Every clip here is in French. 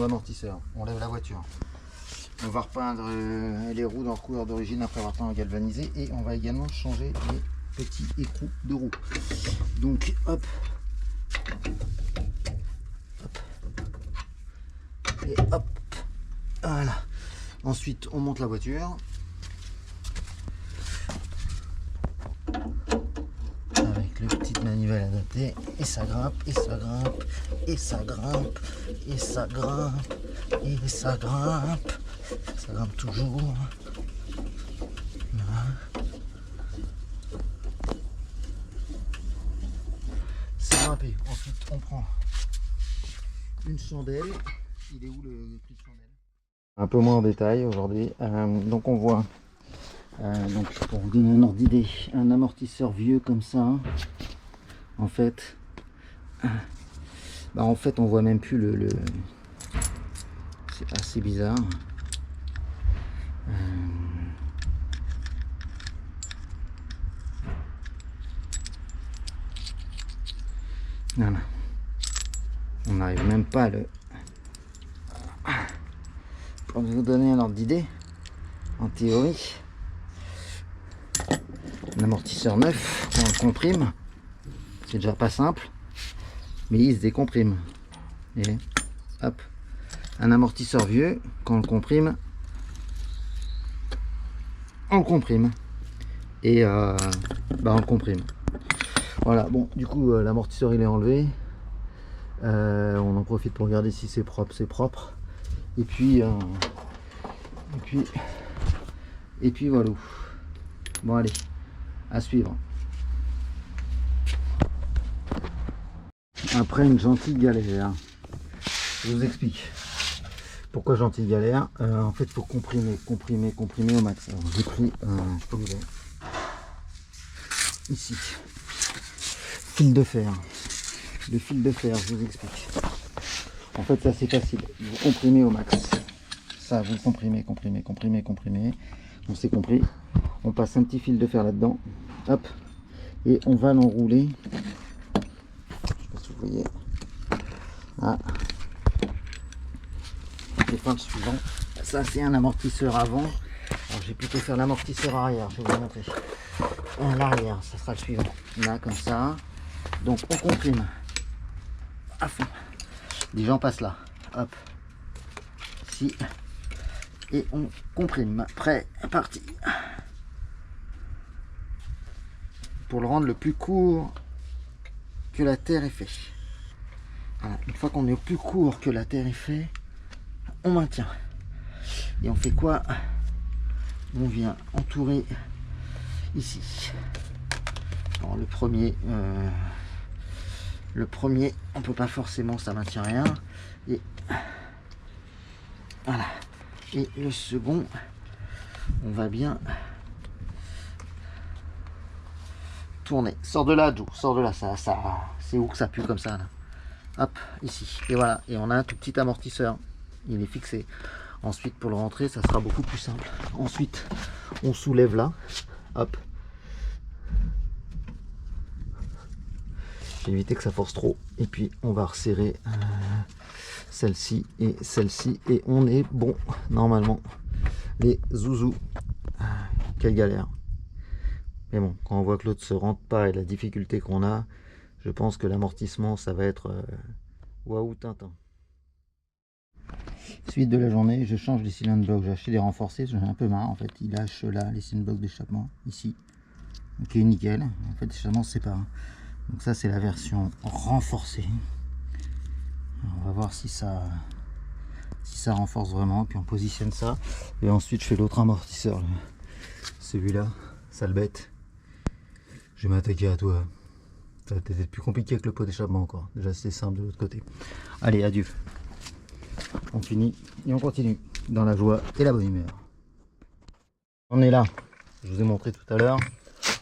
d'amortisseur. On lève la voiture. On va repeindre les roues dans leur couleur d'origine après avoir peint galvanisé. Et on va également changer les petits écrous de roues. Donc hop. Hop. Et hop. Voilà. Ensuite on monte la voiture. Avec le petit manivelle adapté. Et ça grimpe, et ça grimpe, et ça grimpe, et ça grimpe, et ça grimpe. Ça grimpe toujours. Voilà. C'est grimpé. Ensuite, on prend une chandelle. Il est où le prix de chandelle? Un peu moins en détail aujourd'hui. Donc on voit, donc pour vous donner un ordre d'idée, un amortisseur vieux comme ça. En fait, on voit même plus le... C'est assez bizarre. Voilà. On n'arrive même pas à le... Pour vous donner un ordre d'idée, en théorie, un amortisseur neuf, quand on le comprime, c'est déjà pas simple, mais il se décomprime. Et hop, un amortisseur vieux, quand on le comprime, on le comprime. Et on le comprime. Voilà, bon, du coup, l'amortisseur il est enlevé. On en profite pour regarder si c'est propre, c'est propre. Et puis voilà. Bon allez, à suivre. Après une gentille galère, je vous explique pourquoi gentille galère. En fait, il faut comprimer au max. Alors j'ai pris je peux vous dire, ici, fil de fer. Le fil de fer, je vous explique. En fait, ça c'est facile. Vous comprimez au max. Ça, vous comprimez. On s'est compris. On passe un petit fil de fer là-dedans. Hop. Et on va l'enrouler. Je sais pas si vous voyez. Ah. Et fin le suivant. Ça, c'est un amortisseur avant. Alors, je vais plutôt faire l'amortisseur arrière. Je vais vous montrer. L'arrière, ça sera le suivant. Là, comme ça. Donc, on comprime à fond. Les gens passent là, hop, ici, et on comprime. Prêt, parti. Pour le rendre le plus court que la terre est fait. Voilà. Une fois qu'on est au plus court que la terre est fait, on maintient. Et on fait quoi? On vient entourer ici. Alors le premier, on peut pas forcément, ça maintient rien. Et voilà. Et le second, on va bien tourner. Sors de là, Joe. Sors de là. Ça, c'est où que ça pue comme ça là? Hop, ici. Et voilà. Et on a un tout petit amortisseur. Il est fixé. Ensuite, pour le rentrer, ça sera beaucoup plus simple. Ensuite, on soulève là. Hop. J'ai évité que ça force trop. Et puis, on va resserrer celle-ci et celle-ci. Et on est bon, normalement. Les zouzous. Quelle galère. Mais bon, quand on voit que l'autre se rentre pas et la difficulté qu'on a, je pense que l'amortissement, ça va être waouh Tintin. Suite de la journée, je change les cylindres blocs. J'ai acheté des renforcés, j'en ai un peu marre. En fait, il lâche là les cylindres blocs d'échappement, ici. Ok, nickel. En fait, l'échappement se sépare. Donc ça, c'est la version renforcée. Alors, on va voir si ça renforce vraiment. Puis on positionne ça. Et ensuite, je fais l'autre amortisseur. Celui-là, sale bête. Je vais m'attaquer à toi. Ça va peut-être plus compliqué que le pot d'échappement encore. Déjà, c'est simple de l'autre côté. Allez, adieu. On finit et on continue dans la joie et la bonne humeur. On est là. Je vous ai montré tout à l'heure.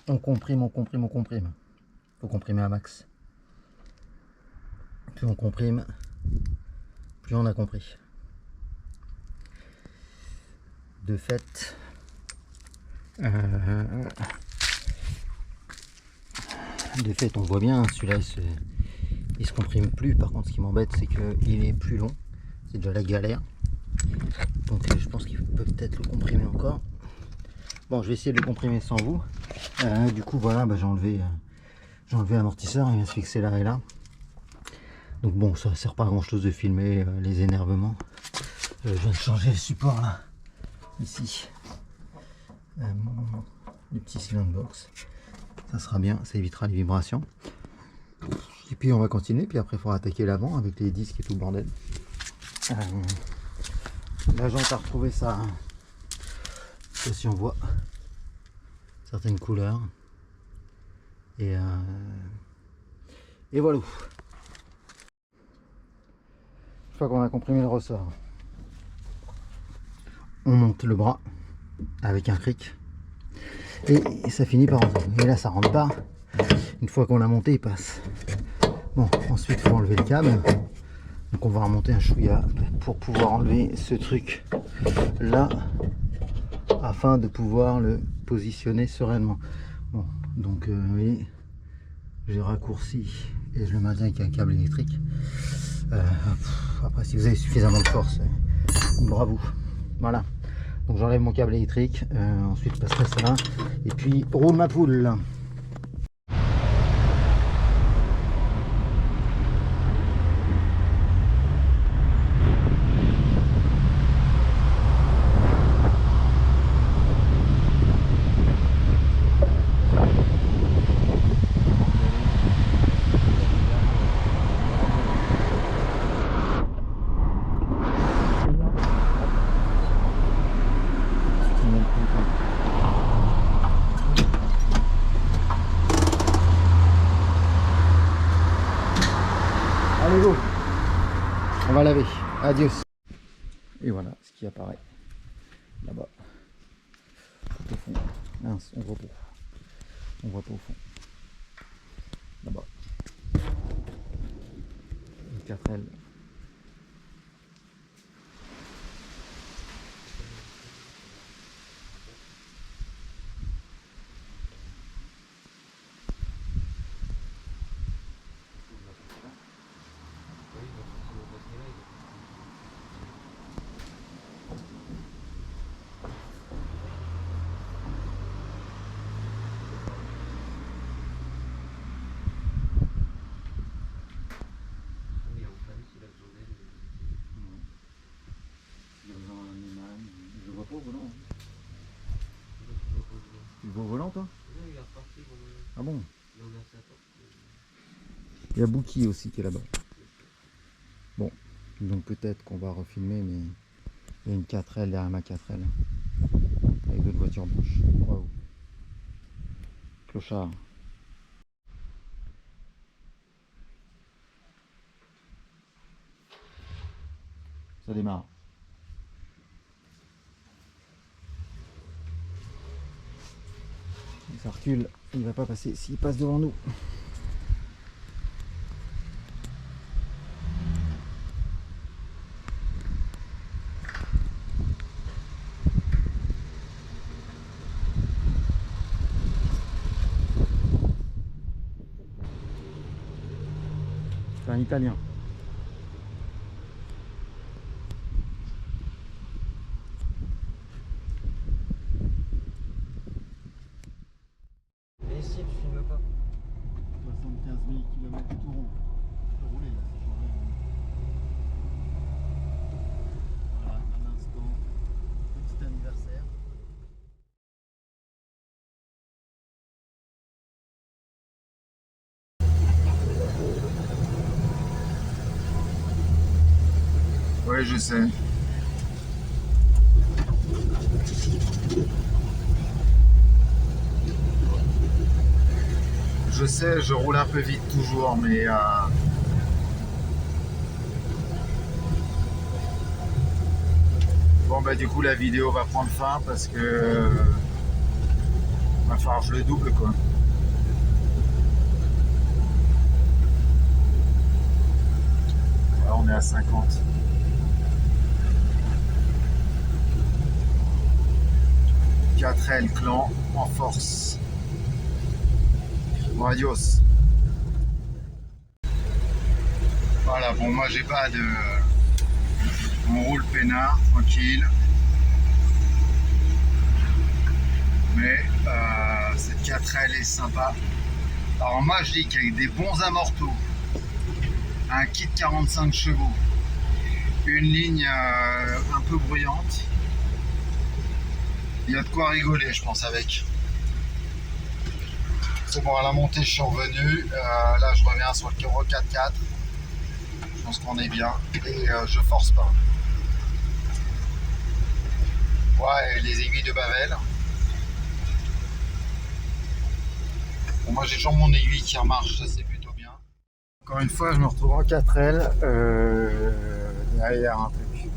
On comprime. Faut comprimer à max. Plus on comprime, plus on a compris. De fait, on voit bien, celui-là il se comprime plus. Par contre, ce qui m'embête, c'est qu'il est plus long. c'est déjà la galère. Donc je pense qu'il peut peut-être le comprimer encore. Bon, je vais essayer de le comprimer sans vous. Du coup, voilà, j'ai enlevé l'amortisseur, il vient se fixer là et là. Donc bon, ça ne sert pas à grand chose de filmer les énervements. Je viens de changer le support là, ici. Le petit cylinder box. Ça sera bien, ça évitera les vibrations. Et puis on va continuer, puis après il faudra attaquer l'avant avec les disques et tout le bordel. La jante a retrouvé ça. Je sais pas si on voit certaines couleurs. Et voilà. Une fois qu'on a comprimé le ressort, on monte le bras avec un cric. Et ça finit par rentrer. Et là ça rentre pas. Une fois qu'on l'a monté, il passe. Bon, ensuite il faut enlever le câble. Donc on va remonter un chouïa pour pouvoir enlever ce truc là afin de pouvoir le positionner sereinement. Bon, donc vous voyez, j'ai raccourci et je le maintiens avec un câble électrique. Après, si vous avez suffisamment de force, bravo. Voilà. Donc j'enlève mon câble électrique, ensuite je passerai ça et puis roule ma poule. Allez go, on va laver, adios. Et voilà ce qui apparaît là-bas, tout au fond. Mince, on voit pas au fond, là-bas, une 4L. Je vois pas au volant. Tu le vois au volant toi? Ah bon? Il y a Bouki aussi qui est là-bas. Bon, donc peut-être qu'on va refilmer, mais il y a une 4L derrière ma 4L. Avec d'autres voitures blanches. Waouh. Clochard. Ça démarre. Ça recule, il va pas passer s'il passe devant nous. C'est un italien. Et ici, tu filmes pas. 75 000 km tout rond. Je peux rouler là, si je reviens. Voilà, à l'instant, petit anniversaire. Oui, je sais. Je sais, je roule un peu vite toujours, mais bon bah du coup la vidéo va prendre fin parce que va falloir que je le double quoi. Là, on est à 50. « 4L clan en force. Bon, adios. Voilà, bon moi j'ai pas de On roule peinard, tranquille. Mais cette 4L est sympa. Alors moi je dis qu'avec des bons amortos, un kit 45 chevaux, une ligne un peu bruyante, il y a de quoi rigoler je pense avec. C'est bon, à la montée je suis revenu, là je reviens sur le Euro 4x4, je pense qu'on est bien et je force pas. Ouais, et les aiguilles de Bavel. Bon, moi j'ai toujours mon aiguille qui remarche, ça c'est plutôt bien. Encore une fois je me retrouve en 4L derrière un truc.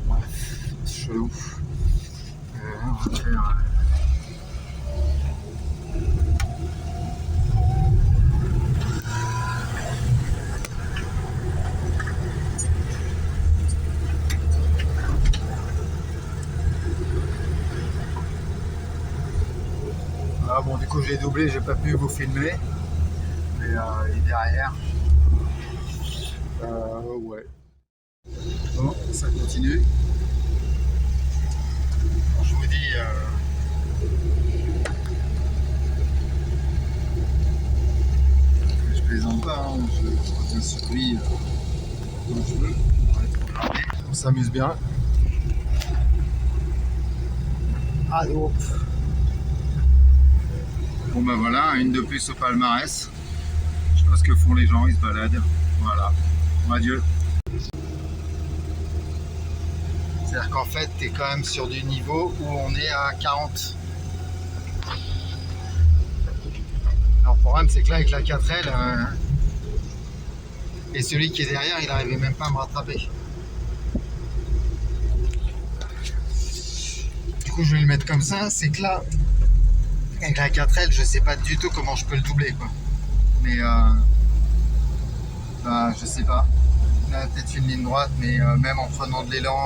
Bref, c'est chelou. On va faire, ah bon, du coup je l'ai doublé, j'ai pas pu vous filmer, mais il est derrière. Ouais. Bon, ça continue. Alors, je vous dis, je plaisante pas, hein, je retiens sur lui comme je veux. On s'amuse bien. Ah, hop. Bon ben voilà, une de plus au palmarès. Je sais pas ce que font les gens, ils se baladent. Voilà. Bon, adieu. C'est-à-dire qu'en fait, tu es quand même sur du niveau où on est à 40. Alors le problème, c'est que là, avec la 4L, et celui qui est derrière, il n'arrivait même pas à me rattraper. Du coup, je vais le mettre comme ça. C'est que là, avec la 4L, je sais pas du tout comment je peux le doubler, quoi. Mais bah, je sais pas. Là, peut-être une ligne droite, mais même en prenant de l'élan.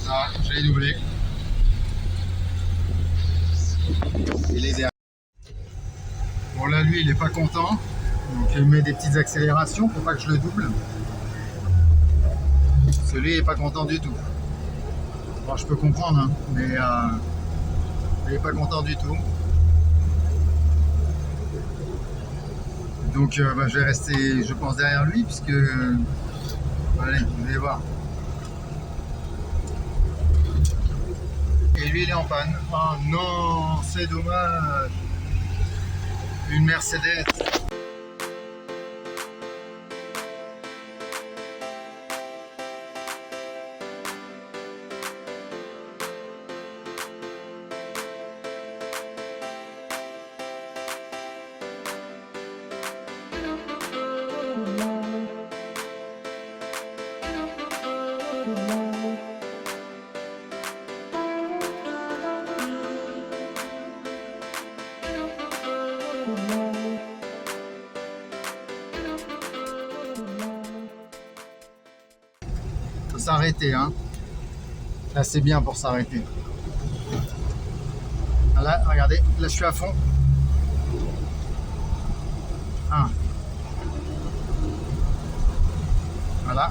Ah, je l'ai doublé. Il est derrière. Bon là, lui, il est pas content. Donc il met des petites accélérations pour pas que je le double. Celui est pas content du tout. Bon, je peux comprendre, hein, mais il est pas content du tout. Donc bah, je vais rester, je pense, derrière lui, puisque allez, vous allez voir. Et lui, il est en panne. Oh non, c'est dommage. Une Mercedes. Faut s'arrêter, hein. Là, c'est bien pour s'arrêter. Là, regardez, là, je suis à fond. 1. Voilà.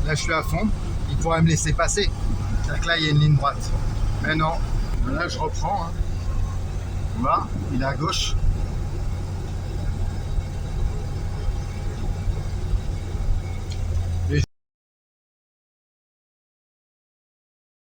Là, je suis à fond. Il pourrait me laisser passer. C'est-à-dire que là, il y a une ligne droite. Mais non. Là, je reprends. Hein. Voilà. Il est à gauche.